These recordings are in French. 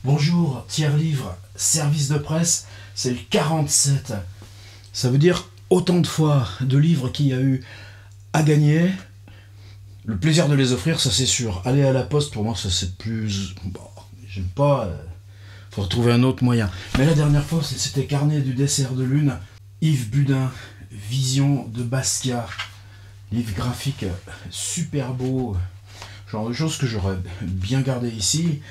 Bonjour, tiers livre, service de presse, c'est le 47. Ça veut dire autant de fois de livres qu'il y a eu à gagner. Le plaisir de les offrir, ça c'est sûr. Aller à la poste, pour moi, ça c'est plus... Bon, j'aime pas... Faut trouver un autre moyen. Mais la dernière fois, c'était Carnet du dessert de lune. Yves Budin, Vision de Basquiat. Livre graphique super beau. Genre de choses que j'aurais bien gardé ici.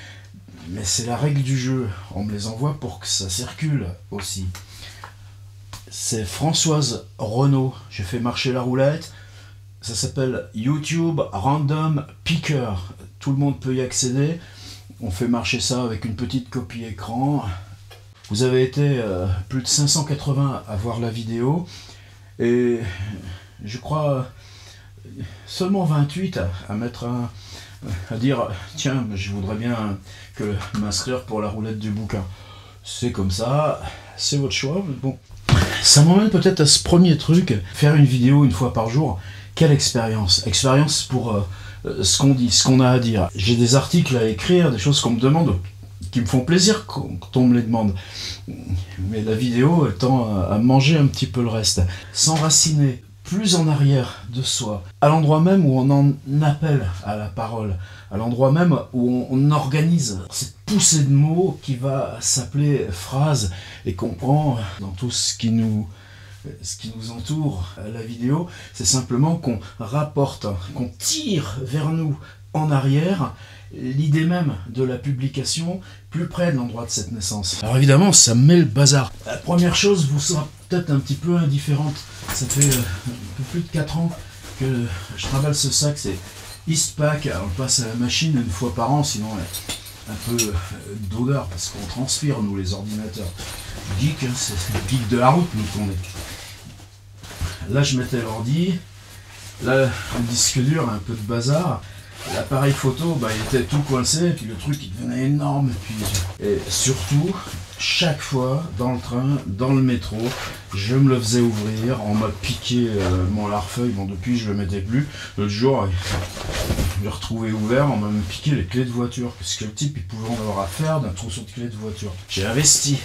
Mais c'est la règle du jeu. On me les envoie pour que ça circule aussi. C'est Françoise Renaud. J'ai fait marcher la roulette. Ça s'appelle YouTube Random Picker. Tout le monde peut y accéder. On fait marcher ça avec une petite copie écran. Vous avez été plus de 580 à voir la vidéo. Et je crois seulement 28 à mettre à dire tiens, je voudrais bien m'inscrire pour la roulette du bouquin. C'est comme ça, c'est votre choix. Mais bon. Ça m'emmène peut-être à ce premier truc, faire une vidéo une fois par jour. Quelle expérience? Expérience pour ce qu'on dit, ce qu'on a à dire. J'ai des articles à écrire, des choses qu'on me demande, qui me font plaisir quand on me les demande. Mais la vidéo tend à manger un petit peu le reste. S'enraciner plus en arrière de soi, à l'endroit même où on en appelle à la parole, à l'endroit même où on organise cette poussée de mots qui va s'appeler phrase et qu'on prend dans tout ce qui nous entoure. La vidéo, c'est simplement qu'on rapporte, qu'on tire vers nous en arrière l'idée même de la publication plus près de l'endroit de cette naissance. Alors évidemment, ça met le bazar. La première chose vous sera peut-être un petit peu indifférente. Ça fait un peu plus de 4 ans que je travaille ce sac, c'est Eastpak. On le passe à la machine une fois par an, sinon un peu d'odeur, parce qu'on transpire, nous, les ordinateurs. Geek, hein, c'est le geek de la route, nous, qu'on est. Là, je mettais l'ordi. Là, le disque dur, un peu de bazar. L'appareil photo, il était tout coincé, et puis le truc, il devenait énorme. Et surtout, chaque fois, dans le train, dans le métro, je me le faisais ouvrir. On m'a piqué mon larfeuille. Bon, depuis, je le mettais plus. L'autre jour, je l'ai retrouvé ouvert. On m'a même piqué les clés de voiture. Parce que le type, il pouvait en avoir affaire d'un trousseau de clés de voiture. J'ai investi.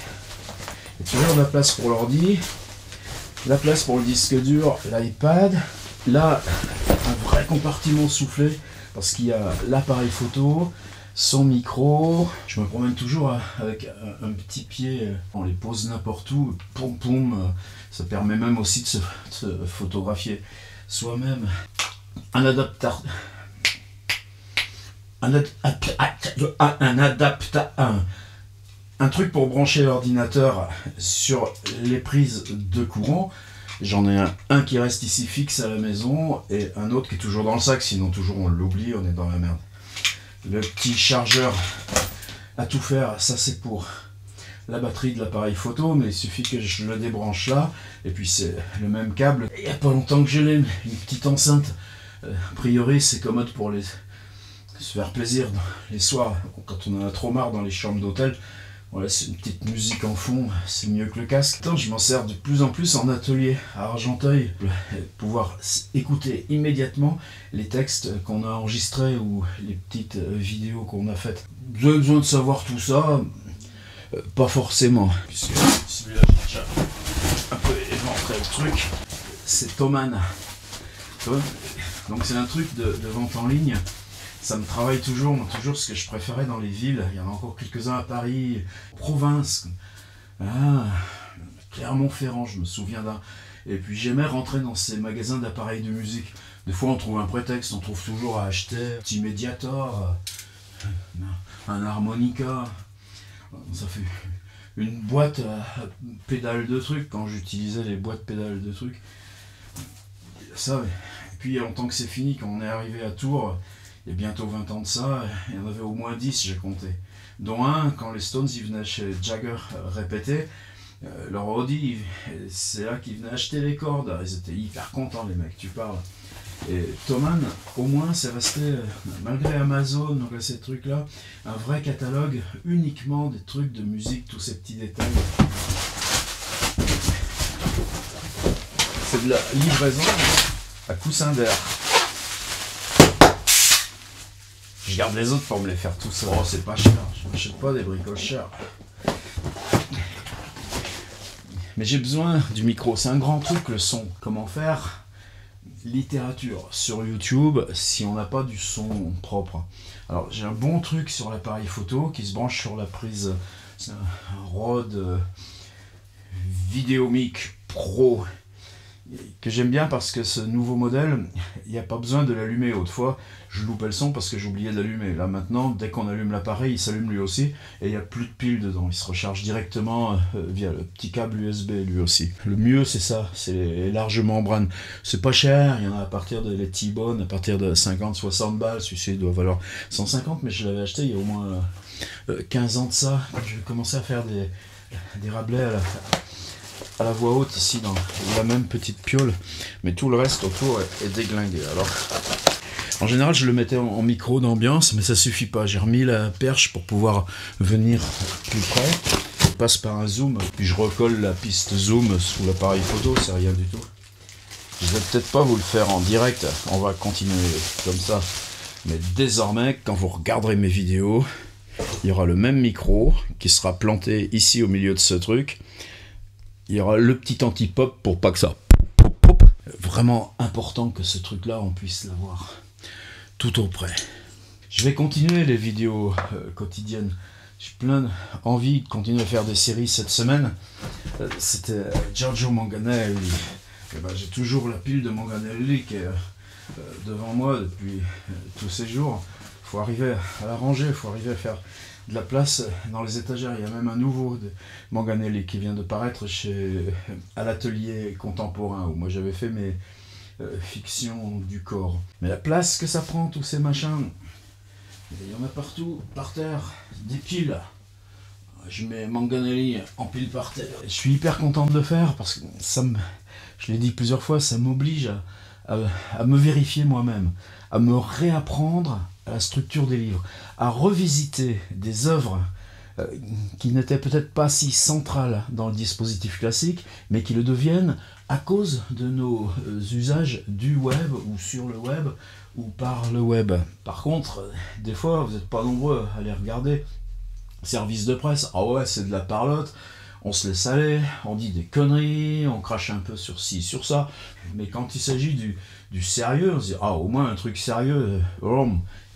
Et toujours la place pour l'ordi, la place pour le disque dur, l'iPad. Là, un vrai compartiment soufflé. Parce qu'il y a l'appareil photo, son micro. Je me promène toujours avec un petit pied, on les pose n'importe où, poum poum. Ça permet même aussi de se photographier soi-même. Un adaptateur. Un truc pour brancher l'ordinateur sur les prises de courant. J'en ai un qui reste ici fixe à la maison et un autre qui est toujours dans le sac, sinon toujours on l'oublie, on est dans la merde. Le petit chargeur à tout faire, ça c'est pour la batterie de l'appareil photo, mais il suffit que je le débranche là, et puis c'est le même câble. Il n'y a pas longtemps que je l'ai, une petite enceinte. A priori c'est commode pour se faire plaisir les soirs, quand on en a trop marre dans les chambres d'hôtel. Voilà, c'est une petite musique en fond, c'est mieux que le casque. Je m'en sers de plus en plus en atelier à Argenteuil, pour pouvoir écouter immédiatement les textes qu'on a enregistrés ou les petites vidéos qu'on a faites. Vous avez besoin de savoir tout ça? Pas forcément, puisque celui-là j'ai déjà un peu éventré le truc. C'est Thomann. Donc c'est un truc de vente en ligne. Ça me travaille toujours, ce que je préférais dans les villes. Il y en a encore quelques-uns à Paris, province. Clermont-Ferrand, je me souviens d'un. Et puis j'aimais rentrer dans ces magasins d'appareils de musique. Des fois on trouve un prétexte, on trouve toujours à acheter un petit Mediator, un harmonica. Ça fait une boîte à pédales de trucs quand j'utilisais les boîtes pédales de trucs. Ça, et puis il y a longtemps que c'est fini, quand on est arrivé à Tours. Il y a bientôt 20 ans de ça, il y en avait au moins 10, j'ai compté. Dont un, quand les Stones ils venaient chez Jagger répéter, leur Audi, c'est là qu'ils venaient acheter les cordes. Ils étaient hyper contents, les mecs, tu parles. Et Thomann, au moins, c'est resté, malgré Amazon, malgré ces trucs-là, un vrai catalogue uniquement des trucs de musique, tous ces petits détails. C'est de la livraison à coussin d'air. Je garde les autres pour me les faire tout seul. Oh, c'est pas cher, je m'achète pas des bricoles chères. Mais j'ai besoin du micro, c'est un grand truc le son. Comment faire? Littérature sur YouTube si on n'a pas du son propre. Alors j'ai un bon truc sur l'appareil photo qui se branche sur la prise, c'est un Rode Videomic Pro que j'aime bien parce que ce nouveau modèle, il n'y a pas besoin de l'allumer. Autrefois, je loupais le son parce que j'oubliais de l'allumer. Là maintenant, dès qu'on allume l'appareil, il s'allume lui aussi et il n'y a plus de pile dedans. Il se recharge directement via le petit câble USB lui aussi. Le mieux, c'est ça, c'est les larges membranes. C'est pas cher, il y en a à partir de les T-Bone, à partir de 50-60 balles. Celui-ci doit valoir 150, mais je l'avais acheté il y a au moins 15 ans de ça. J'ai commencé à faire des rablais à la voix haute ici dans la même petite piole, mais tout le reste autour est déglingué. Alors, en général, je le mettais en micro d'ambiance, mais ça suffit pas. J'ai remis la perche pour pouvoir venir plus près. Je passe par un zoom, puis je recolle la piste zoom sous l'appareil photo, c'est rien du tout. Je vais peut-être pas vous le faire en direct, on va continuer comme ça. Mais désormais, quand vous regarderez mes vidéos, il y aura le même micro qui sera planté ici au milieu de ce truc. Il y aura le petit anti-pop pour pas que ça pop, pop. Vraiment important que ce truc-là, on puisse l'avoir tout auprès. Je vais continuer les vidéos quotidiennes. J'ai plein d'envie de continuer à faire des séries cette semaine. C'était Giorgio Manganelli. Et ben, j'ai toujours la pile de Manganelli qui est devant moi depuis tous ces jours. Il faut arriver à la ranger, il faut arriver à faire de la place dans les étagères. Il y a même un nouveau de Manganelli qui vient de paraître à l'atelier contemporain où moi j'avais fait mes fictions du corps. Mais la place que ça prend, tous ces machins, il y en a partout, par terre, des piles. Je mets Manganelli en pile par terre. Je suis hyper content de le faire parce que je l'ai dit plusieurs fois, ça m'oblige à me vérifier moi-même, à me réapprendre à la structure des livres, à revisiter des œuvres qui n'étaient peut-être pas si centrales dans le dispositif classique, mais qui le deviennent à cause de nos usages du web, ou sur le web, ou par le web. Par contre, des fois, vous n'êtes pas nombreux à les regarder. Service de presse, ah ouais, c'est de la parlotte, on se laisse aller, on dit des conneries, on crache un peu sur ci, sur ça, mais quand il s'agit du sérieux, on se dit, ah, au moins un truc sérieux,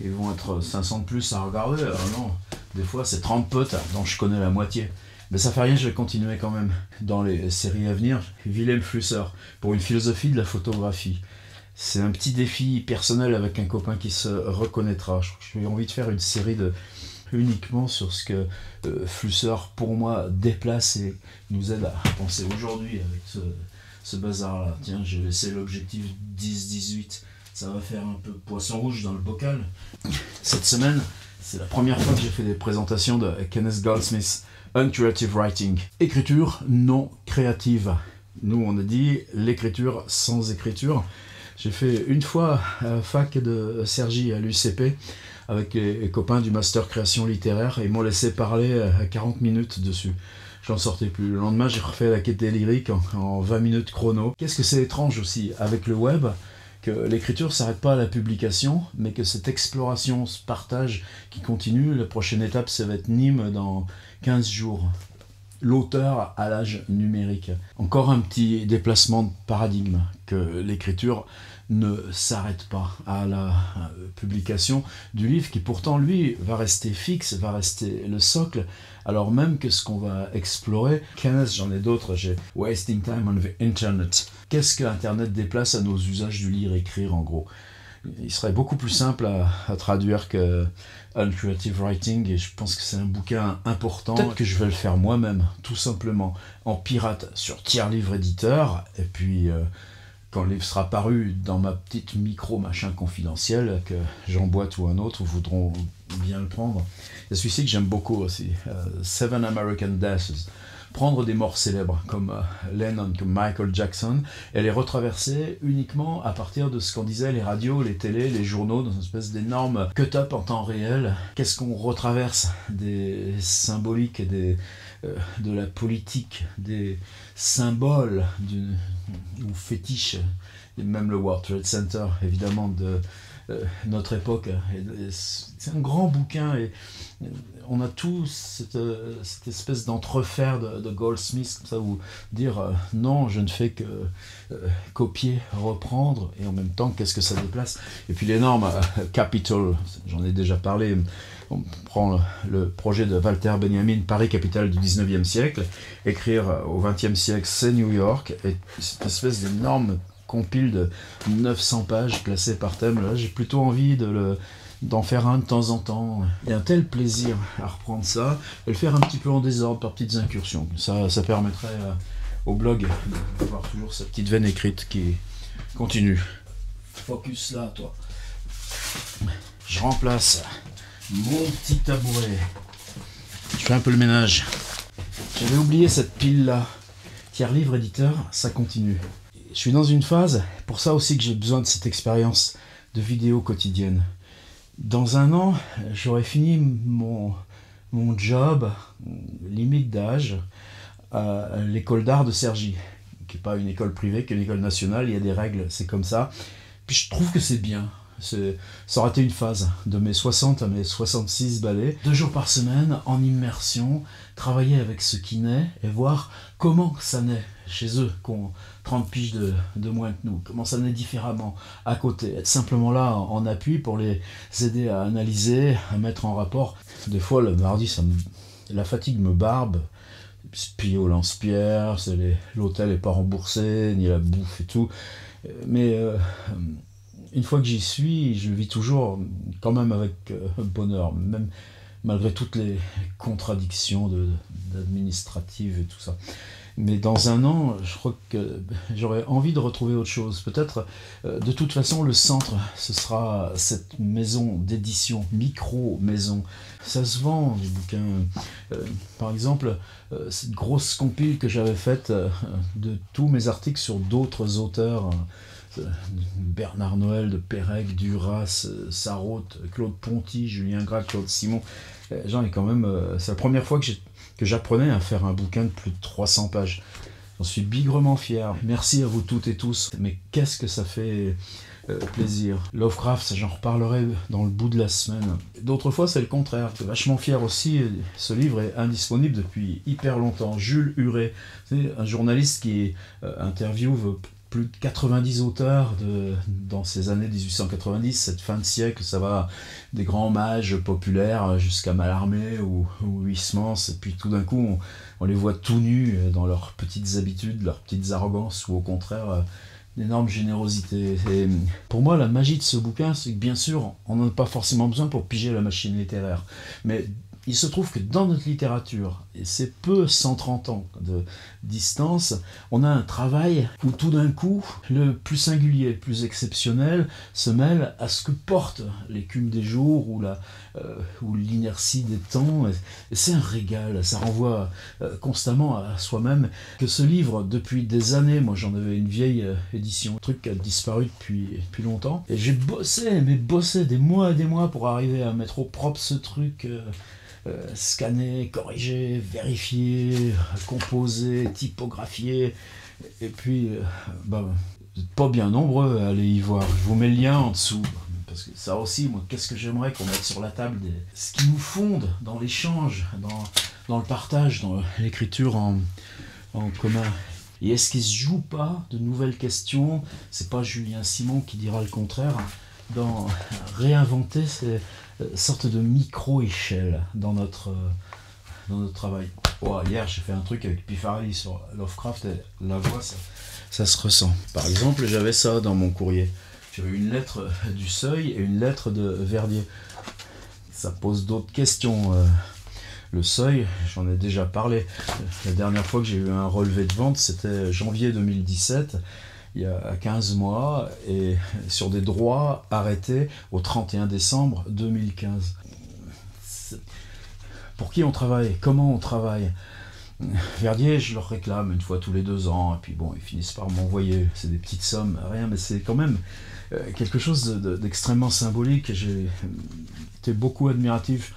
ils vont être 500 de plus à regarder. Non, des fois c'est 30 potes dont je connais la moitié. Mais ça fait rien, je vais continuer quand même dans les séries à venir. Wilhelm Flusser, pour une philosophie de la photographie. C'est un petit défi personnel avec un copain qui se reconnaîtra. J'ai envie de faire une série uniquement sur ce que Flusser, pour moi, déplace et nous aide à penser aujourd'hui avec ce bazar-là. Tiens, j'ai laissé l'objectif 10-18. Ça va faire un peu poisson rouge dans le bocal. Cette semaine, c'est la première fois que j'ai fait des présentations de Kenneth Goldsmith, Uncreative Writing. Écriture non créative. Nous, on a dit l'écriture sans écriture. J'ai fait une fois à la fac de Cergy à l'UCP avec les copains du master création littéraire et ils m'ont laissé parler à 40 minutes dessus. J'en sortais plus. Le lendemain, j'ai refait la quête lyrique en 20 minutes chrono. Qu'est-ce que c'est étrange aussi avec le web, que l'écriture ne s'arrête pas à la publication, mais que cette exploration, ce partage qui continue. La prochaine étape, ça va être Nîmes dans 15 jours. L'auteur à l'âge numérique. Encore un petit déplacement de paradigme, que l'écriture ne s'arrête pas à la publication du livre qui pourtant lui va rester fixe, va rester le socle, alors même que ce qu'on va explorer, Kenneth, j'en ai d'autres, j'ai Wasting Time on the Internet. Qu'est-ce que Internet déplace à nos usages du lire écrire en gros? Il serait beaucoup plus simple à traduire que Uncreative Writing et je pense que c'est un bouquin important. Peut-être que je vais le faire moi-même, tout simplement, en pirate sur Tiers Livre Éditeur et puis quand le livre sera paru dans ma petite micro-machin confidentiel, que j'emboîte ou un autre voudront bien le prendre. Il y a celui-ci que j'aime beaucoup aussi, Seven American Deaths. Prendre des morts célèbres comme Lennon, comme Michael Jackson, et les retraverser uniquement à partir de ce qu'en disaient les radios, les télés, les journaux, dans une espèce d'énorme cut-up en temps réel. Qu'est-ce qu'on retraverse? Des symboliques, de la politique, des symboles ou fétiches, et même le World Trade Center, évidemment, notre époque. C'est un grand bouquin et on a tout cette espèce d'entrefaire de Goldsmith, comme ça, où dire non, je ne fais que copier, reprendre, et en même temps, qu'est-ce que ça déplace. Et puis les normes, Capital, j'en ai déjà parlé, on prend le projet de Walter Benjamin, Paris, capitale du 19e siècle, écrire au 20e siècle, c'est New York, et cette espèce d'énorme compile de 900 pages classées par thème. Là, j'ai plutôt envie d'en faire un de temps en temps. Il y a un tel plaisir à reprendre ça et le faire un petit peu en désordre par petites incursions. Ça permettrait au blog d'avoir toujours cette petite veine écrite qui continue. Focus là, toi. Je remplace mon petit tabouret. Je fais un peu le ménage. J'avais oublié cette pile là. Tiers livre éditeur, ça continue. Je suis dans une phase, pour ça aussi que j'ai besoin de cette expérience de vidéo quotidienne. Dans un an, j'aurai fini mon job, limite d'âge, à l'école d'art de Cergy, qui n'est pas une école privée, qui est une école nationale, il y a des règles, c'est comme ça. Puis je trouve que c'est bien. Ça aurait été une phase de mes 60 à mes 66 ballets, 2 jours par semaine, en immersion, travailler avec ce qui naît et voir comment ça naît chez eux, qui ont 30 piges de moins que nous, comment ça naît différemment à côté, être simplement là en appui pour les aider à analyser, à mettre en rapport. Des fois, le mardi, la fatigue me barbe, puis au lance-pierre, l'hôtel n'est pas remboursé, ni la bouffe et tout, mais une fois que j'y suis, je vis toujours quand même avec bonheur, même malgré toutes les contradictions administratives et tout ça. Mais dans un an, je crois que j'aurais envie de retrouver autre chose. Peut-être, de toute façon, le centre, ce sera cette maison d'édition, micro-maison. Ça se vend, les bouquins. Par exemple, cette grosse compile que j'avais faite de tous mes articles sur d'autres auteurs, Bernard Noël, de Pérec, Duras, Sarraute, Claude Ponty, Julien Gracq, Claude Simon. J'en ai quand même... c'est la première fois que j'apprenais à faire un bouquin de plus de 300 pages. J'en suis bigrement fier. Merci à vous toutes et tous. Mais qu'est-ce que ça fait plaisir. Lovecraft, j'en reparlerai dans le bout de la semaine. D'autres fois, c'est le contraire. Je suis vachement fier aussi. Ce livre est indisponible depuis hyper longtemps. Jules Huret, c'est un journaliste qui interviewe plus de 90 auteurs dans ces années 1890, cette fin de siècle. Ça va des grands mages populaires jusqu'à Mallarmé ou Huysmans, et puis tout d'un coup on les voit tout nus dans leurs petites habitudes, leurs petites arrogances, ou au contraire d'énorme générosité. Et pour moi, la magie de ce bouquin, c'est que bien sûr on n'en a pas forcément besoin pour piger la machine littéraire, mais il se trouve que dans notre littérature, et c'est peu 130 ans de distance, on a un travail où tout d'un coup, le plus singulier, le plus exceptionnel, se mêle à ce que porte l'écume des jours ou l'inertie des temps. Et c'est un régal, ça renvoie constamment à soi-même. Que ce livre, depuis des années, moi j'en avais une vieille édition, un truc qui a disparu depuis longtemps, et j'ai bossé des mois et des mois pour arriver à mettre au propre ce truc... scanner, corriger, vérifier, composer, typographier, et puis vous n'êtes pas bien nombreux à aller y voir. Je vous mets le lien en dessous, parce que ça aussi, moi, qu'est-ce que j'aimerais qu'on mette sur la table ce qui nous fonde dans l'échange, dans le partage, dans l'écriture en commun. Et est-ce qu'il ne se joue pas de nouvelles questions? C'est pas Julien Simon qui dira le contraire, dans réinventer ces sortes de micro-échelles dans notre travail. Oh, hier, j'ai fait un truc avec Pifarelli sur Lovecraft, et la voix, ça se ressent. Par exemple, j'avais ça dans mon courrier. J'avais une lettre du Seuil et une lettre de Verdier. Ça pose d'autres questions. Le Seuil, j'en ai déjà parlé. La dernière fois que j'ai eu un relevé de vente, c'était janvier 2017. Il y a 15 mois, et sur des droits arrêtés au 31 décembre 2015. Pour qui on travaille? Comment on travaille? Verdier, je leur réclame une fois tous les 2 ans, et puis bon, ils finissent par m'envoyer, c'est des petites sommes, rien, mais c'est quand même quelque chose d'extrêmement symbolique. J'ai été beaucoup admiratif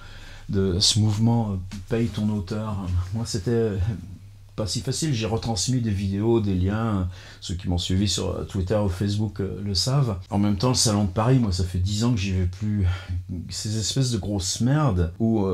de ce mouvement « paye ton auteur ». Moi, c'était pas si facile. J'ai retransmis des vidéos, des liens. Ceux qui m'ont suivi sur Twitter ou Facebook le savent. En même temps, le Salon de Paris, moi, ça fait 10 ans que j'y vais plus. Ces espèces de grosses merdes où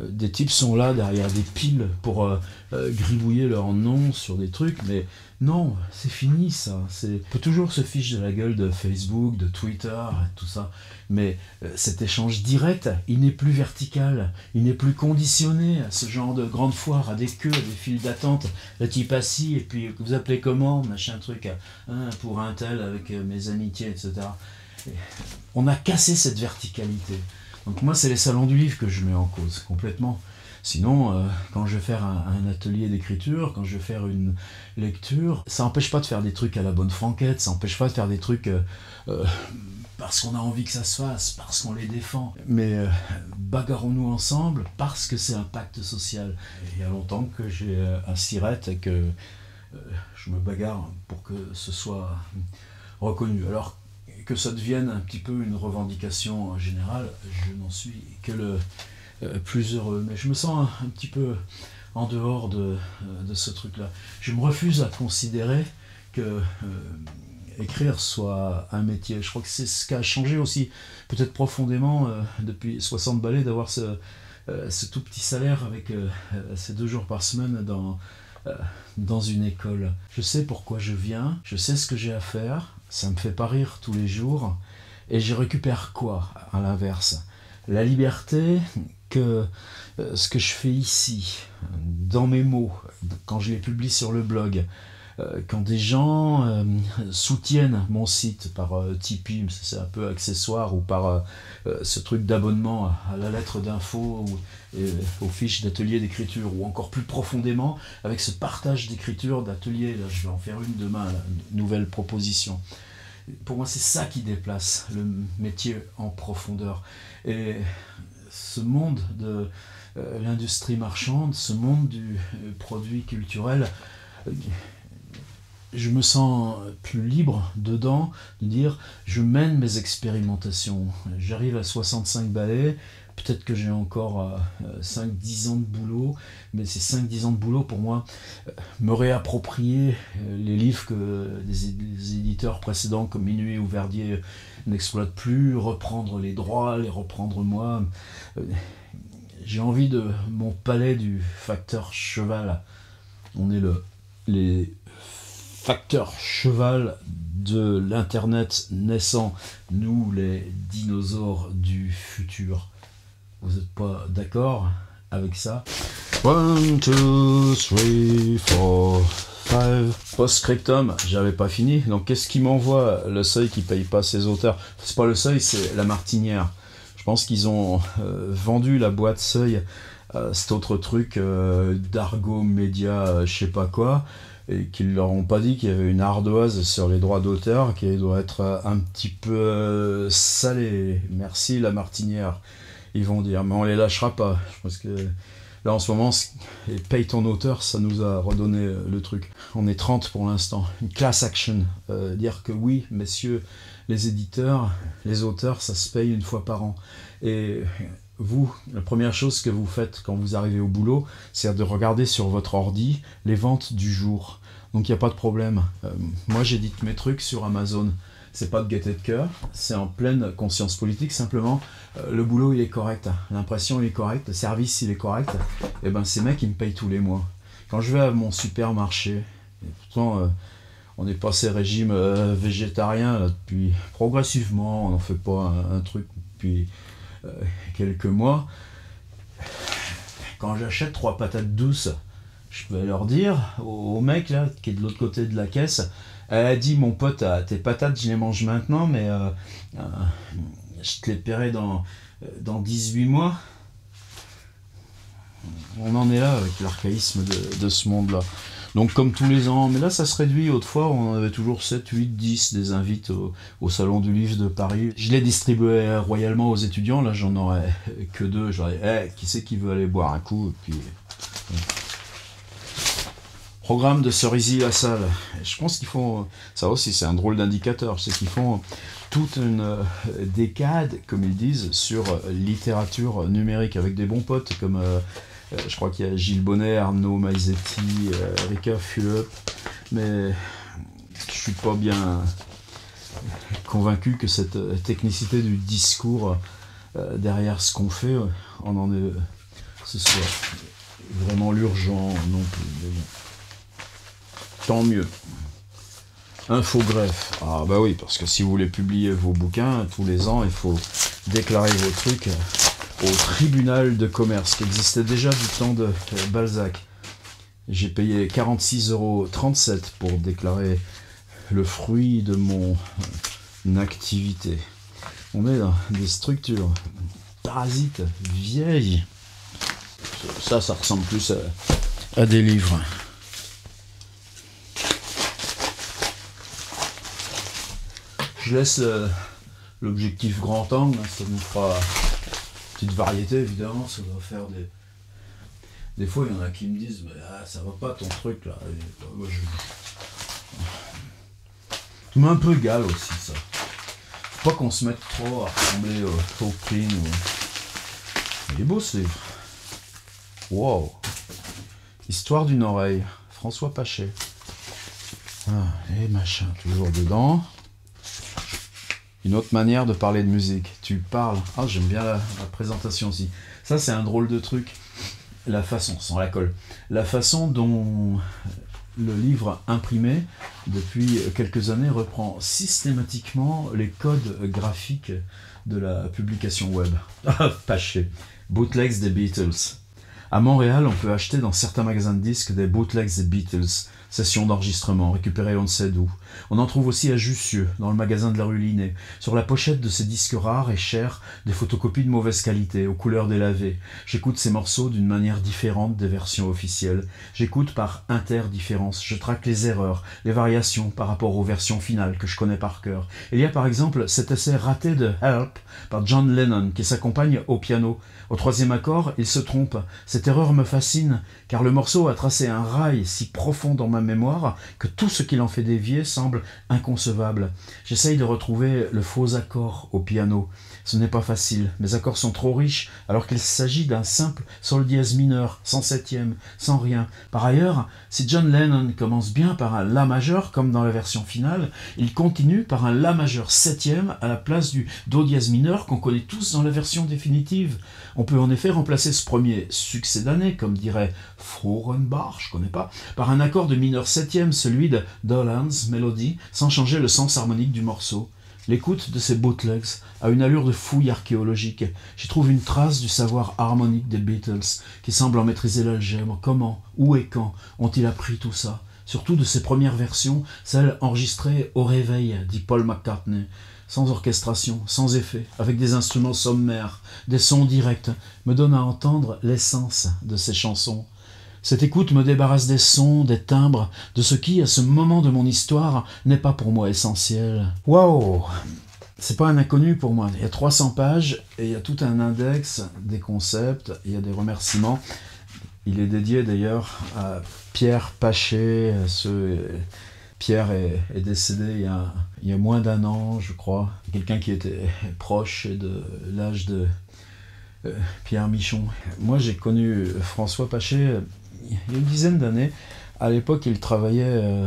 des types sont là derrière des piles pour gribouiller leur nom sur des trucs, mais non, c'est fini ça. On peut toujours se fiche de la gueule de Facebook, de Twitter, tout ça, mais cet échange direct, il n'est plus vertical, il n'est plus conditionné à ce genre de grande foire, à des queues, à des files d'attente. Le type assis, et puis vous appelez comment, machin truc, pour un tel avec mes amitiés, etc. Et on a cassé cette verticalité. Donc moi, c'est les salons du livre que je mets en cause, complètement. Sinon, quand je vais faire un atelier d'écriture, quand je vais faire une lecture, ça n'empêche pas de faire des trucs à la bonne franquette, ça n'empêche pas de faire des trucs parce qu'on a envie que ça se fasse, parce qu'on les défend. Mais bagarrons-nous ensemble parce que c'est un pacte social. Et il y a longtemps que j'ai un sirette et que je me bagarre pour que ce soit reconnu. Alors que ça devienne un petit peu une revendication générale, je n'en suis que le plus heureux, mais je me sens un petit peu en dehors de ce truc-là. Je me refuse à considérer que écrire soit un métier. Je crois que c'est ce qui a changé aussi, peut-être profondément, depuis 60 balais, d'avoir ce tout petit salaire avec ces 2 jours par semaine dans une école. Je sais pourquoi je viens, je sais ce que j'ai à faire, ça me fait pas rire tous les jours, et je récupère quoi, à l'inverse? La liberté que ce que je fais ici, dans mes mots, quand je les publie sur le blog, quand des gens soutiennent mon site par Tipeee, c'est un peu accessoire, ou par ce truc d'abonnement à la lettre d'info ou aux fiches d'atelier d'écriture, ou encore plus profondément avec ce partage d'écriture d'atelier. Là, je vais en faire une demain, là, une nouvelle proposition. Pour moi, c'est ça qui déplace le métier en profondeur. Et ce monde de l'industrie marchande, ce monde du produit culturel, je me sens plus libre dedans de dire je mène mes expérimentations. J'arrive à 65 balais, peut-être que j'ai encore 5-10 ans de boulot, mais ces 5-10 ans de boulot pour moi, me réapproprier les livres que des éditeurs précédents comme Minuit ou Verdier n'exploitent plus, reprendre les droits, les reprendre moi. J'ai envie de mon palais du facteur cheval. On est les facteurs cheval de l'internet naissant, nous les dinosaures du futur. Vous n'êtes pas d'accord avec ça? 1, 2, 3, 4, 5. Post-scriptum, j'avais pas fini. Donc qu'est-ce qui m'envoie Le Seuil qui paye pas ses auteurs? C'est pas Le Seuil, c'est La Martinière. Je pense qu'ils ont vendu la boîte Seuil à cet autre truc d'Argo Média, je sais pas quoi, et qu'ils leur ont pas dit qu'il y avait une ardoise sur les droits d'auteur qui doit être un petit peu salée. Merci La Martinière, ils vont dire, mais on les lâchera pas. Je pense que là en ce moment, et paye ton auteur, ça nous a redonné le truc. On est 30 pour l'instant. Une class action. Dire que oui, messieurs les éditeurs, les auteurs, ça se paye une fois par an. Et vous, la première chose que vous faites quand vous arrivez au boulot, c'est de regarder sur votre ordi les ventes du jour. Donc il n'y a pas de problème. Moi j'édite mes trucs sur Amazon. C'est pas de gaieté de cœur, c'est en pleine conscience politique, simplement le boulot il est correct, l'impression il est correcte, le service il est correct, et ben ces mecs ils me payent tous les mois. Quand je vais à mon supermarché, et pourtant on est passé régime végétarien là, depuis progressivement, on n'en fait pas un truc depuis quelques mois. Quand j'achète 3 patates douces, je vais leur dire au mec là qui est de l'autre côté de la caisse, elle a dit mon pote, tes patates je les mange maintenant, mais je te les paierai dans 18 mois. On en est là avec l'archaïsme de ce monde-là. Donc comme tous les ans, mais là ça se réduit. Autrefois on avait toujours 7, 8, 10 des invites au Salon du Livre de Paris. Je les distribuais royalement aux étudiants, là j'en aurais que 2. J'aurais qui c'est qui veut aller boire un coup, et puis... Programme de Cerisy-la-Salle. Je pense qu'ils font, ça aussi c'est un drôle d'indicateur, c'est qu'ils font toute une décade, comme ils disent, sur littérature numérique, avec des bons potes comme Je crois qu'il y a Gilles Bonnet, Arnaud Maizetti, Rika Fulop, mais je suis pas bien convaincu que cette technicité du discours derrière ce qu'on fait, ce soit vraiment l'urgent non plus. Mais bon. Tant mieux. Infogreffe. Ah bah oui, parce que si vous voulez publier vos bouquins, tous les ans, il faut déclarer vos trucs au tribunal de commerce, qui existait déjà du temps de Balzac. J'ai payé 46,37 € pour déclarer le fruit de mon activité. On est dans des structures parasites vieilles. Ça ressemble plus à des livres. Je laisse l'objectif grand angle, ça nous fera une petite variété évidemment, ça va faire des fois il y en a qui me disent ça va pas ton truc là. Et, moi, je m'est un peu égal aussi ça. Faut pas qu'on se mette trop à ressembler au Tolkien Il est beau ce livre. Wow. Histoire d'une oreille, François Pachet. Et machin, toujours dedans. Une autre manière de parler de musique. Tu parles. J'aime bien la présentation aussi. Ça, c'est un drôle de truc. La façon, sans la colle. La façon dont le livre imprimé, depuis quelques années, reprend systématiquement les codes graphiques de la publication web. Pachet. Bootlegs des Beatles. À Montréal, on peut acheter dans certains magasins de disques des bootlegs des Beatles, sessions d'enregistrement, récupérées on ne sait d'où. On en trouve aussi à Jussieu, dans le magasin de la rue Linné. Sur la pochette de ces disques rares et chers, des photocopies de mauvaise qualité, aux couleurs délavées. J'écoute ces morceaux d'une manière différente des versions officielles. J'écoute par interdifférence. Je traque les erreurs, les variations par rapport aux versions finales que je connais par cœur. Il y a par exemple cet essai raté de Help par John Lennon qui s'accompagne au piano. Au troisième accord, il se trompe. Cette erreur me fascine, car le morceau a tracé un rail si profond dans ma mémoire que tout ce qui l'en fait dévier semble inconcevable. J'essaye de retrouver le faux accord au piano. Ce n'est pas facile, mes accords sont trop riches, alors qu'il s'agit d'un simple sol dièse mineur, sans septième, sans rien. Par ailleurs, si John Lennon commence bien par un La majeur, comme dans la version finale, il continue par un La majeur septième à la place du Do dièse mineur qu'on connaît tous dans la version définitive. On peut en effet remplacer ce premier succédané, comme dirait Frorenbach, je connais pas, par un accord de mineur septième, celui de Dolan's Melody, sans changer le sens harmonique du morceau. L'écoute de ces bootlegs a une allure de fouille archéologique. J'y trouve une trace du savoir harmonique des Beatles, qui semblent en maîtriser l'algèbre. Comment, où et quand ont-ils appris tout ça? Surtout de ces premières versions, celles enregistrées au réveil, dit Paul McCartney, sans orchestration, sans effet, avec des instruments sommaires, des sons directs, me donnent à entendre l'essence de ces chansons. Cette écoute me débarrasse des sons, des timbres, de ce qui, à ce moment de mon histoire, n'est pas pour moi essentiel. Waouh! C'est pas un inconnu pour moi. Il y a 300 pages et il y a tout un index, des concepts, il y a des remerciements. Il est dédié d'ailleurs à Pierre Pachet. Pierre est décédé il y a moins d'1 an, je crois. Quelqu'un qui était proche de l'âge de Pierre Michon. Moi, j'ai connu François Pachet il y a une dizaine d'années. À l'époque, il travaillait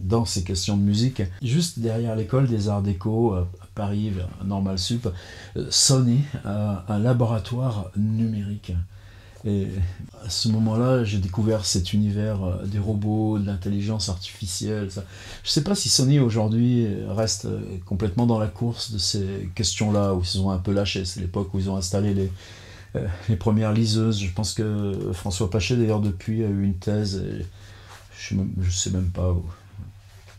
dans ces questions de musique, juste derrière l'école des Arts Déco, à Paris, vers Normal Sup. Sony a un laboratoire numérique. Et à ce moment-là, j'ai découvert cet univers des robots, de l'intelligence artificielle. Ça. Je ne sais pas si Sony aujourd'hui reste complètement dans la course de ces questions-là, où ils ont un peu lâché. C'est l'époque où ils ont installé les premières liseuses. Je pense que François Pachet, d'ailleurs, depuis, a eu une thèse. Et je ne sais même pas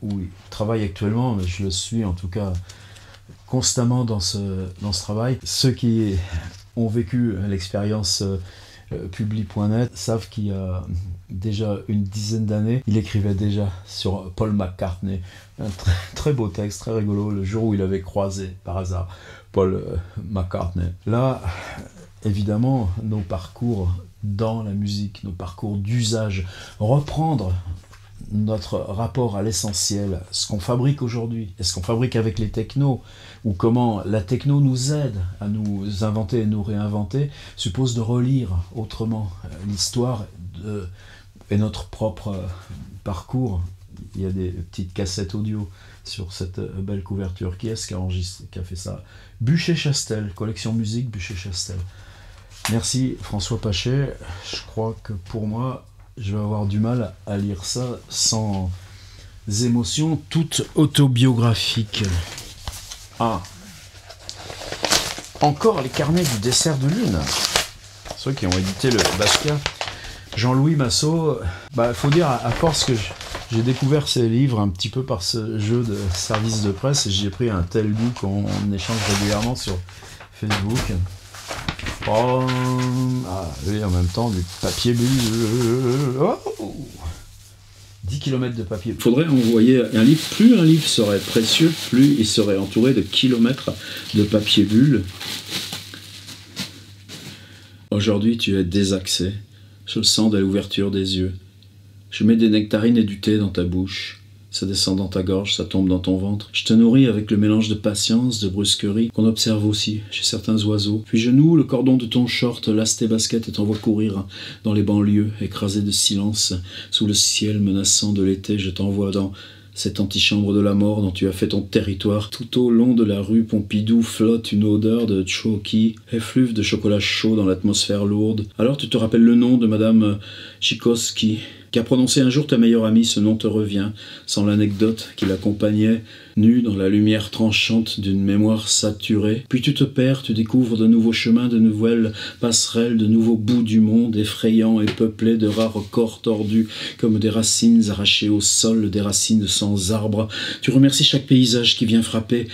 où il travaille actuellement, mais je le suis en tout cas constamment dans ce travail. Ceux qui ont vécu l'expérience Publi.net savent qu'il y a déjà une dizaine d'années, il écrivait déjà sur Paul McCartney. Un très beau texte, très rigolo, le jour où il avait croisé par hasard Paul McCartney. Là, évidemment, nos parcours dans la musique, nos parcours d'usage, reprendre notre rapport à l'essentiel, ce qu'on fabrique aujourd'hui, et ce qu'on fabrique avec les technos, ou comment la techno nous aide à nous inventer et nous réinventer, suppose de relire autrement l'histoire et notre propre parcours. Il y a des petites cassettes audio sur cette belle couverture. Qui est-ce qui a fait ça? Bûcher-Chastel, collection musique Bûcher-Chastel. Merci François Pachet. Je crois que pour moi, je vais avoir du mal à lire ça sans émotions toutes autobiographiques. Ah, encore les carnets du dessert de lune. Ceux qui ont édité le Basquiat. Jean-Louis Massot, faut dire, à force que j'ai découvert ces livres un petit peu par ce jeu de service de presse, et j'ai pris un tel goût qu'on échange régulièrement sur Facebook. Oh, oui, en même temps, du papier bulle. Oh, 10 km de papier. Il faudrait envoyer un livre. Plus un livre serait précieux, plus il serait entouré de kilomètres de papier bulle. Aujourd'hui, tu es désaxé. Je le sens dès l'ouverture des yeux. Je mets des nectarines et du thé dans ta bouche. Ça descend dans ta gorge, ça tombe dans ton ventre. Je te nourris avec le mélange de patience, de brusquerie, qu'on observe aussi chez certains oiseaux. Puis je noue le cordon de ton short, lasse tes baskets et t'envoie courir dans les banlieues, écrasé de silence. Sous le ciel menaçant de l'été, je t'envoie dans cette antichambre de la mort dont tu as fait ton territoire. Tout au long de la rue Pompidou flotte une odeur de choki, effluve de chocolat chaud dans l'atmosphère lourde. Alors tu te rappelles le nom de Madame Tchaikovsky, qui a prononcé un jour ta meilleure amie, ce nom te revient, sans l'anecdote qui l'accompagnait, nue dans la lumière tranchante d'une mémoire saturée. Puis tu te perds, tu découvres de nouveaux chemins, de nouvelles passerelles, de nouveaux bouts du monde, effrayants et peuplés de rares corps tordus, comme des racines arrachées au sol, des racines sans arbre. Tu remercies chaque paysage qui vient frapper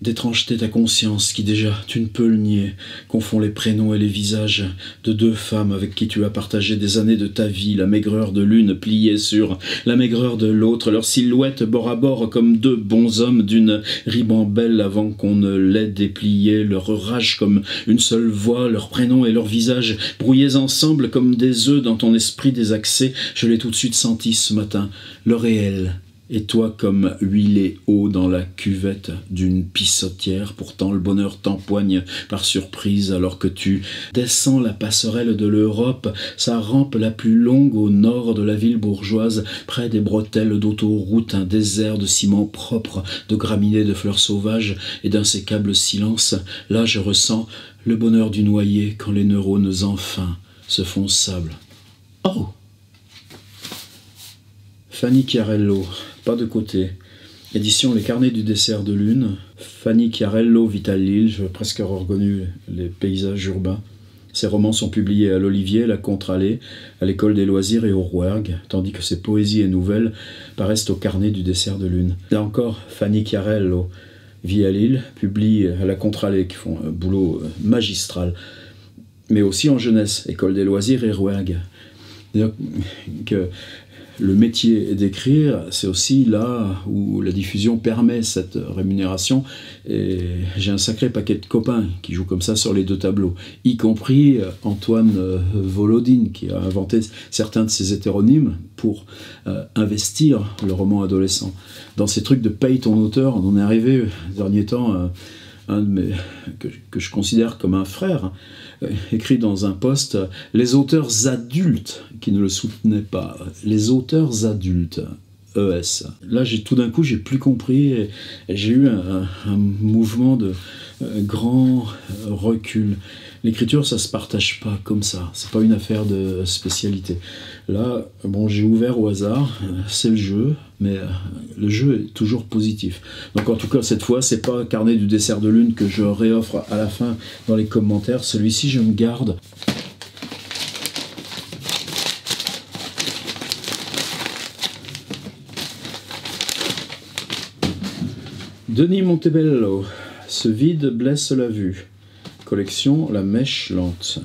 d'étrangeté ta conscience, qui déjà, tu ne peux le nier, confond les prénoms et les visages de deux femmes avec qui tu as partagé des années de ta vie, la maigreur de l'une pliée sur la maigreur de l'autre, leurs silhouettes bord à bord comme deux bons hommes d'une ribambelle avant qu'on ne l'ait dépliée, leur rage comme une seule voix, leurs prénoms et leurs visages brouillés ensemble comme des œufs dans ton esprit désaxé. Je l'ai tout de suite senti ce matin, le réel. Et toi comme huilé haut dans la cuvette d'une pissotière, pourtant le bonheur t'empoigne par surprise alors que tu descends la passerelle de l'Europe, sa rampe la plus longue au nord de la ville bourgeoise, près des bretelles d'autoroute, un désert de ciment propre, de graminées de fleurs sauvages et d'insécable silence. Là je ressens le bonheur du noyer quand les neurones enfin se font sable. Oh! Fanny Chiarello, pas de côté. Édition Les Carnets du dessert de lune. Fanny Chiarello vit à Lille, je vais presque avoir reconnu les paysages urbains. Ses romans sont publiés à l'Olivier, la Contre-Allée, à l'École des Loisirs et au Rouergue, tandis que ses poésies et nouvelles paraissent au Carnet du dessert de lune. Là encore, Fanny Chiarello vit à Lille, publie à la Contre-Allée, qui font un boulot magistral, mais aussi en jeunesse, École des Loisirs et Rouergue. C'est-à-dire que le métier d'écrire, c'est aussi là où la diffusion permet cette rémunération. Et j'ai un sacré paquet de copains qui jouent comme ça sur les deux tableaux, y compris Antoine Volodine, qui a inventé certains de ses hétéronymes pour investir le roman adolescent. Dans ces trucs de paye ton auteur, on en est arrivé ces derniers temps, un de mes, que je considère comme un frère, écrit dans un post « Les auteurs adultes » qui ne le soutenaient pas. Les auteurs adultes, ES. Là, tout d'un coup, j'ai plus compris et j'ai eu un mouvement de grand recul. L'écriture, ça se partage pas comme ça. C'est pas une affaire de spécialité. Là, bon, j'ai ouvert au hasard. C'est le jeu, mais le jeu est toujours positif. Donc, en tout cas, cette fois, c'est pas Carnet du dessert de lune que je réoffre à la fin dans les commentaires. Celui-ci, je me garde. Denis Montebello. Ce vide blesse la vue. Collection La Mèche Lente.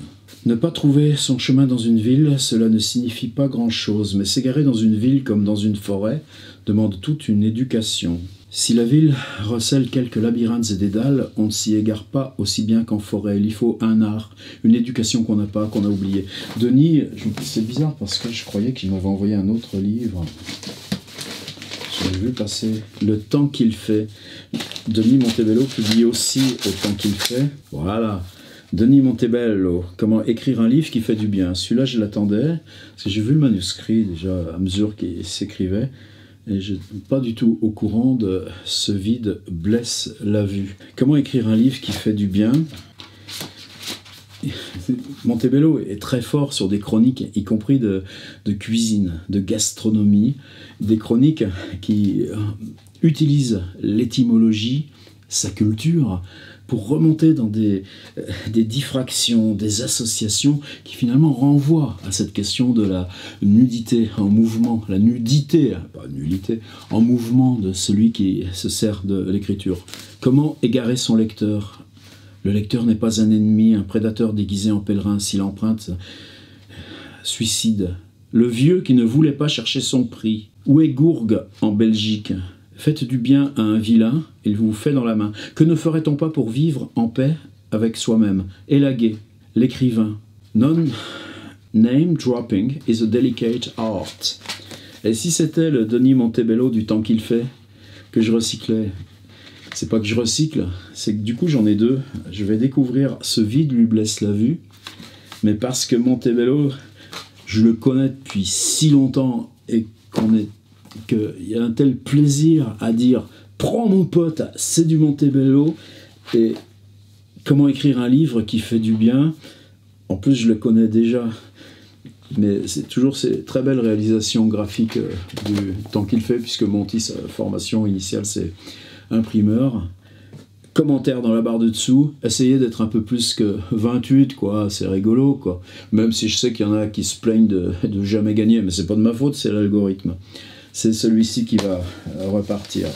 Ne pas trouver son chemin dans une ville, cela ne signifie pas grand-chose, mais s'égarer dans une ville comme dans une forêt demande toute une éducation. Si la ville recèle quelques labyrinthes et dédales, on ne s'y égare pas aussi bien qu'en forêt. Il faut un art, une éducation qu'on n'a pas, qu'on a oublié. Denis, c'est bizarre parce que je croyais qu'il m'avait envoyé un autre livre. J'ai vu passer Le temps qu'il fait. Denis Montebello publie aussi Au temps qu'il fait. Voilà. Denis Montebello, comment écrire un livre qui fait du bien. Celui-là, je l'attendais, parce que j'ai vu le manuscrit déjà à mesure qu'il s'écrivait, et je n'étais pas du tout au courant de ce vide blesse la vue. Comment écrire un livre qui fait du bien? Montebello est très fort sur des chroniques, y compris de cuisine, de gastronomie, des chroniques qui utilisent l'étymologie, sa culture, pour remonter dans des diffractions, des associations qui finalement renvoient à cette question de la nudité en mouvement, la nudité, pas nullité, en mouvement de celui qui se sert de l'écriture. Comment égarer son lecteur? Le lecteur n'est pas un ennemi, un prédateur déguisé en pèlerin s'il emprunte. Suicide. Le vieux qui ne voulait pas chercher son prix. Où est Gourgue en Belgique? Faites du bien à un vilain, il vous fait dans la main. Que ne ferait-on pas pour vivre en paix avec soi-même? Élaguer, l'écrivain. Non-name dropping is a delicate art. Et si c'était le Denis Montebello du temps qu'il fait, que je recyclais? C'est pas que je recycle, c'est que du coup j'en ai deux. Je vais découvrir Ce vide lui blesse la vue, mais parce que Montebello, je le connais depuis si longtemps et qu'il y a un tel plaisir à dire « Prends mon pote, c'est du Montebello » et comment écrire un livre qui fait du bien. En plus, je le connais déjà, mais c'est toujours ces très belles réalisations graphiques du temps qu'il fait, puisque Monty, sa formation initiale, c'est imprimeur. Commentaire dans la barre de dessous, essayez d'être un peu plus que 28, quoi, c'est rigolo, quoi. Même si je sais qu'il y en a qui se plaignent de jamais gagner, mais c'est pas de ma faute, c'est l'algorithme. C'est celui-ci qui va repartir.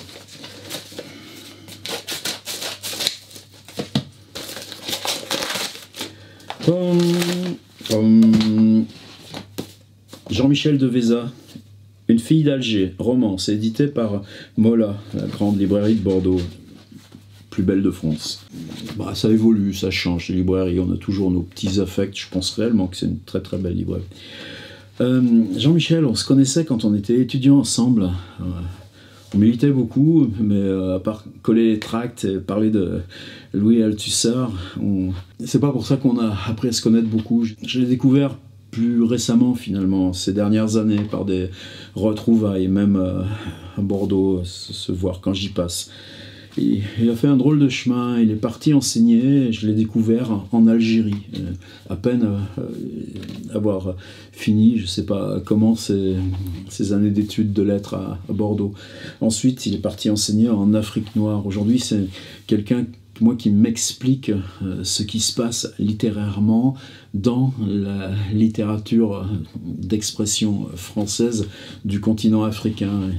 Jean-Michel Deveza, Une fille d'Alger, roman, c'est édité par Mola, la grande librairie de Bordeaux, plus belle de France. Bah, ça évolue, ça change, les librairies, on a toujours nos petits affects, je pense réellement que c'est une très très belle librairie. Jean-Michel, on se connaissait quand on était étudiants ensemble. On militait beaucoup, mais à part coller les tracts et parler de Louis Althusser, c'est pas pour ça qu'on a appris à se connaître beaucoup. Je l'ai découvert plus récemment, finalement, ces dernières années, par des retrouvailles, même à Bordeaux, se voir quand j'y passe. Il a fait un drôle de chemin, il est parti enseigner, et je l'ai découvert en Algérie. À peine avoir fini, je ne sais pas comment, ces années d'études de lettres à Bordeaux. Ensuite, il est parti enseigner en Afrique noire. Aujourd'hui, c'est quelqu'un moi qui m'explique ce qui se passe littérairement dans la littérature d'expression française du continent africain.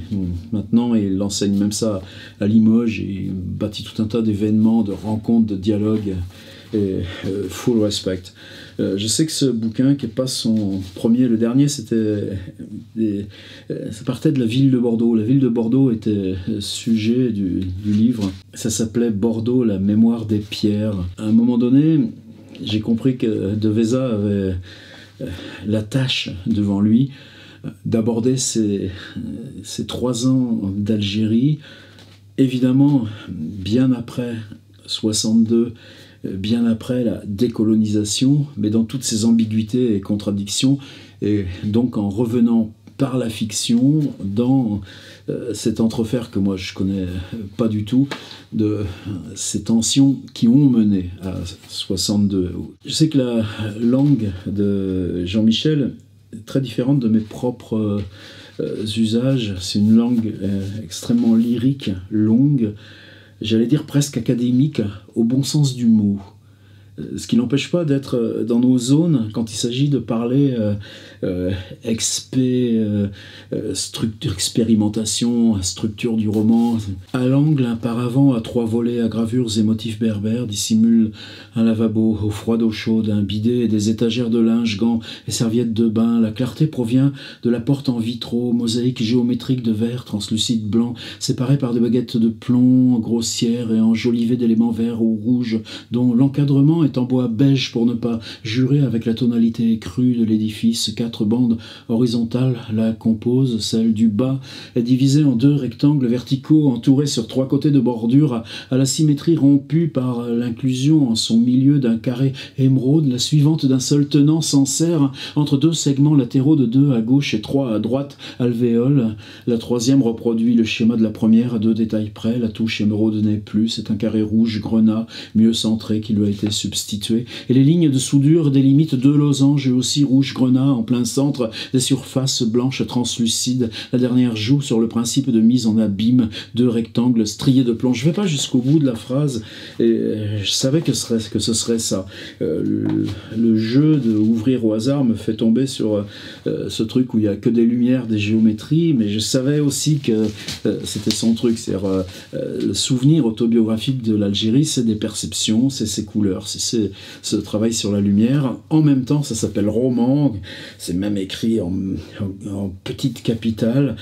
Maintenant, il enseigne même ça à Limoges, et il bâtit tout un tas d'événements, de rencontres, de dialogues, et full respect. Je sais que ce bouquin, qui n'est pas son premier, le dernier, ça partait de la ville de Bordeaux. La ville de Bordeaux était sujet du livre. Ça s'appelait Bordeaux, la mémoire des pierres. À un moment donné, j'ai compris que Deveza avait la tâche devant lui d'aborder ces 3 ans d'Algérie, évidemment bien après 62, bien après la décolonisation, mais dans toutes ses ambiguïtés et contradictions, et donc en revenant par la fiction dans cet entrefer que moi je connais pas du tout, de ces tensions qui ont mené à 62. Je sais que la langue de Jean-Michel est très différente de mes propres usages. C'est une langue extrêmement lyrique, longue, j'allais dire presque académique, au bon sens du mot. Ce qui n'empêche pas d'être dans nos zones quand il s'agit de parler expérimentation, structure du roman. À l'angle, un paravent à 3 volets à gravures et motifs berbères dissimule un lavabo au froid d'eau chaude, un bidet et des étagères de linge, gants et serviettes de bain. La clarté provient de la porte en vitraux, mosaïque géométrique de verre translucide blanc, séparée par des baguettes de plomb grossières et enjolivée d'éléments verts ou rouges, dont l'encadrement bâtiment est en bois beige pour ne pas jurer avec la tonalité crue de l'édifice. 4 bandes horizontales la composent. Celle du bas est divisée en 2 rectangles verticaux entourés sur 3 côtés de bordure à la symétrie rompue par l'inclusion en son milieu d'un carré émeraude. La suivante d'un seul tenant s'enserre entre 2 segments latéraux de 2 à gauche et 3 à droite alvéoles. La troisième reproduit le schéma de la première à 2 détails près. La touche émeraude n'est plus, c'est un carré rouge grenat mieux centré qui lui a été substitué, et les lignes de soudure délimitent 2 losanges aussi rouge grenat en plein centre des surfaces blanches translucides. La dernière joue sur le principe de mise en abîme 2 rectangles striés de plomb. Je ne vais pas jusqu'au bout de la phrase, et je savais que ce serait ça. Le jeu de ouvrir au hasard me fait tomber sur ce truc où il n'y a que des lumières, des géométries, mais je savais aussi que c'était son truc, c'est-à-dire le souvenir autobiographique de l'Algérie, c'est des perceptions, c'est ses couleurs, c'est ce travail sur la lumière. En même temps, ça s'appelle roman, c'est même écrit en petite capitale.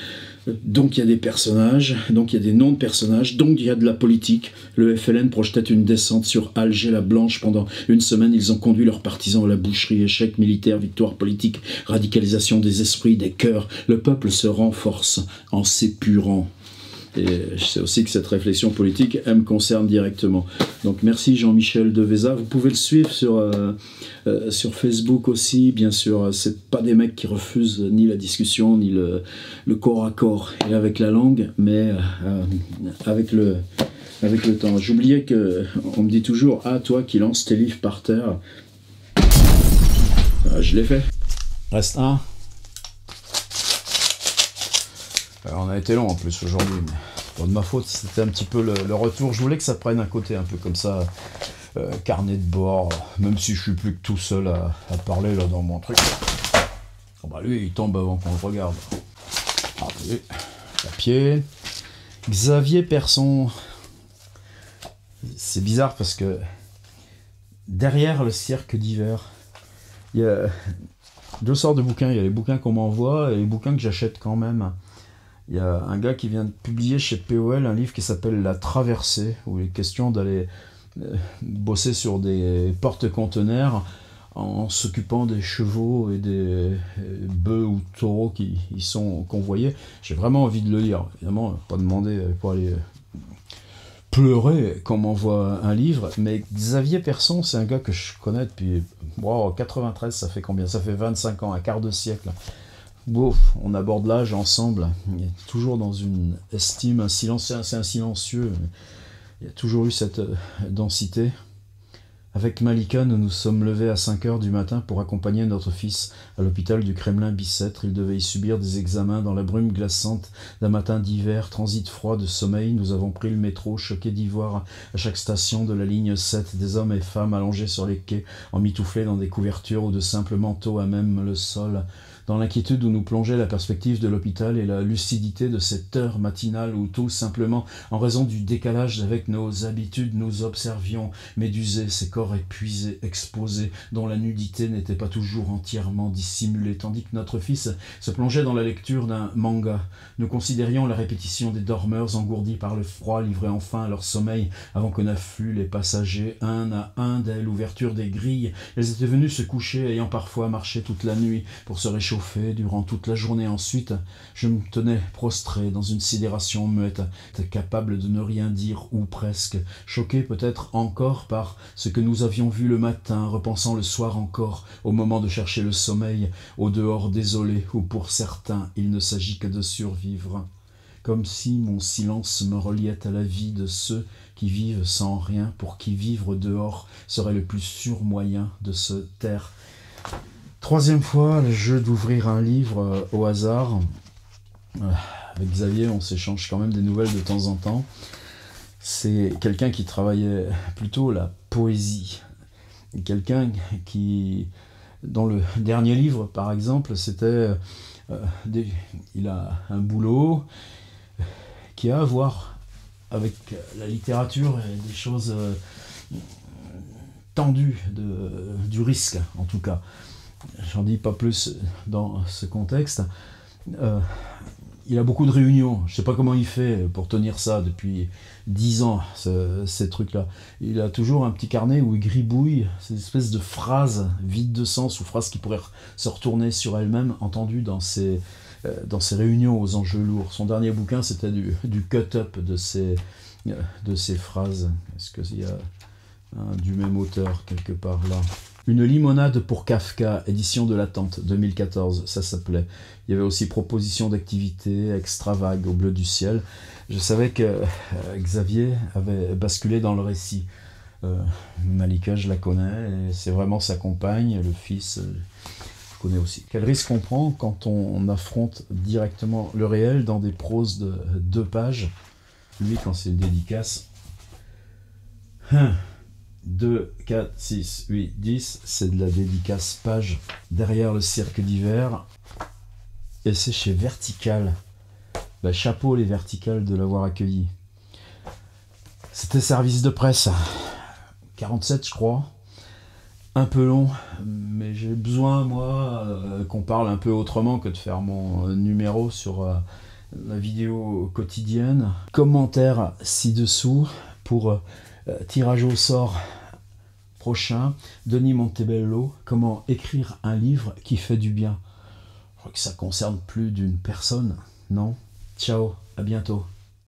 Donc il y a des personnages, donc il y a des noms de personnages, donc il y a de la politique. Le FLN projetait une descente sur Alger-la-Blanche. Pendant une semaine, ils ont conduit leurs partisans à la boucherie. Échec militaire, victoire politique, radicalisation des esprits, des cœurs. Le peuple se renforce en s'épurant. Et je sais aussi que cette réflexion politique, elle me concerne directement. Donc merci Jean-Michel Deveza. Vous pouvez le suivre sur Facebook aussi. Bien sûr, c'est pas des mecs qui refusent ni la discussion, ni le corps à corps et avec la langue, mais avec le temps. J'oubliais qu'on me dit toujours « Ah, toi qui lances tes livres par terre ». Je l'ai fait. Reste un. On a été long en plus aujourd'hui, mais pas de ma faute, c'était un petit peu le retour. Je voulais que ça prenne un côté un peu comme ça, carnet de bord, même si je suis plus que tout seul à parler là dans mon truc. Oh bah lui, il tombe avant qu'on le regarde. Ah, oui. Papier. Xavier Persson. C'est bizarre parce que derrière le cirque d'hiver, il y a 2 sortes de bouquins. Il y a les bouquins qu'on m'envoie et les bouquins que j'achète quand même. Il y a un gars qui vient de publier chez POL un livre qui s'appelle La Traversée, où il est question d'aller bosser sur des porte-conteneurs en s'occupant des chevaux et des bœufs ou taureaux qui y sont convoyés. J'ai vraiment envie de le lire. Évidemment, pas demander pour aller pleurer qu'on m'envoie un livre, mais Xavier Persson, c'est un gars que je connais depuis 93, ça fait combien? Ça fait 25 ans, un quart de siècle. Bon, on aborde l'âge ensemble, il est toujours dans une estime, un silence, c'est un silencieux, il y a toujours eu cette densité. Avec Malika, nous nous sommes levés à 5h du matin pour accompagner notre fils à l'hôpital du Kremlin-Bicêtre. Il devait y subir des examens dans la brume glaçante d'un matin d'hiver, transit froid de sommeil. Nous avons pris le métro, choqués d'y voir à chaque station de la ligne 7 des hommes et femmes allongés sur les quais, emmitouflés dans des couvertures ou de simples manteaux à même le sol. Dans l'inquiétude où nous plongeait la perspective de l'hôpital et la lucidité de cette heure matinale où tout simplement, en raison du décalage avec nos habitudes, nous observions médusés, ces corps épuisés, exposés, dont la nudité n'était pas toujours entièrement dissimulée, tandis que notre fils se plongeait dans la lecture d'un manga. Nous considérions la répétition des dormeurs engourdis par le froid, livrés enfin à leur sommeil, avant que n'affluent les passagers, un à un, dès l'ouverture des grilles. Ils étaient venus se coucher, ayant parfois marché toute la nuit pour se réchauffer durant toute la journée. Ensuite, je me tenais prostré dans une sidération muette, capable de ne rien dire ou presque, choqué peut-être encore par ce que nous avions vu le matin, repensant le soir encore, au moment de chercher le sommeil, au dehors désolé, où pour certains il ne s'agit que de survivre. Comme si mon silence me reliait à la vie de ceux qui vivent sans rien, pour qui vivre dehors serait le plus sûr moyen de se taire. 3e fois, le jeu d'ouvrir un livre au hasard. Avec Xavier, on s'échange quand même des nouvelles de temps en temps. C'est quelqu'un qui travaillait plutôt la poésie. Quelqu'un qui, dans le dernier livre, par exemple, c'était... il a un boulot qui a à voir avec la littérature et des choses tendues, du risque, en tout cas. J'en dis pas plus dans ce contexte. Il a beaucoup de réunions. Je sais pas comment il fait pour tenir ça depuis 10 ans, ces trucs-là. Il a toujours un petit carnet où il gribouille ces espèces de phrases vides de sens ou phrases qui pourraient se retourner sur elles-mêmes, entendues dans ces réunions aux enjeux lourds. Son dernier bouquin, c'était du cut-up de ces phrases. Est-ce qu'il y a du même auteur quelque part là? Une limonade pour Kafka, édition de l'Attente, 2014, ça s'appelait. Il y avait aussi proposition d'activité extra vague au bleu du ciel. Je savais que Xavier avait basculé dans le récit. Malika, je la connais, et c'est vraiment sa compagne, le fils, je connais aussi. Quel risque on prend quand on affronte directement le réel dans des proses de 2 pages? Lui, quand c'est une dédicace... 2, 4, 6, 8, 10, c'est de la dédicace page derrière le cirque d'hiver. Et c'est chez Vertical. Bah, chapeau les Vertical de l'avoir accueilli. C'était service de presse. 47 je crois. Un peu long, mais j'ai besoin moi qu'on parle un peu autrement que de faire mon numéro sur la vidéo quotidienne. Commentaire ci-dessous pour... tirage au sort prochain, Denis Montebello, comment écrire un livre qui fait du bien. Je crois que ça concerne plus d'une personne, non? Ciao, à bientôt.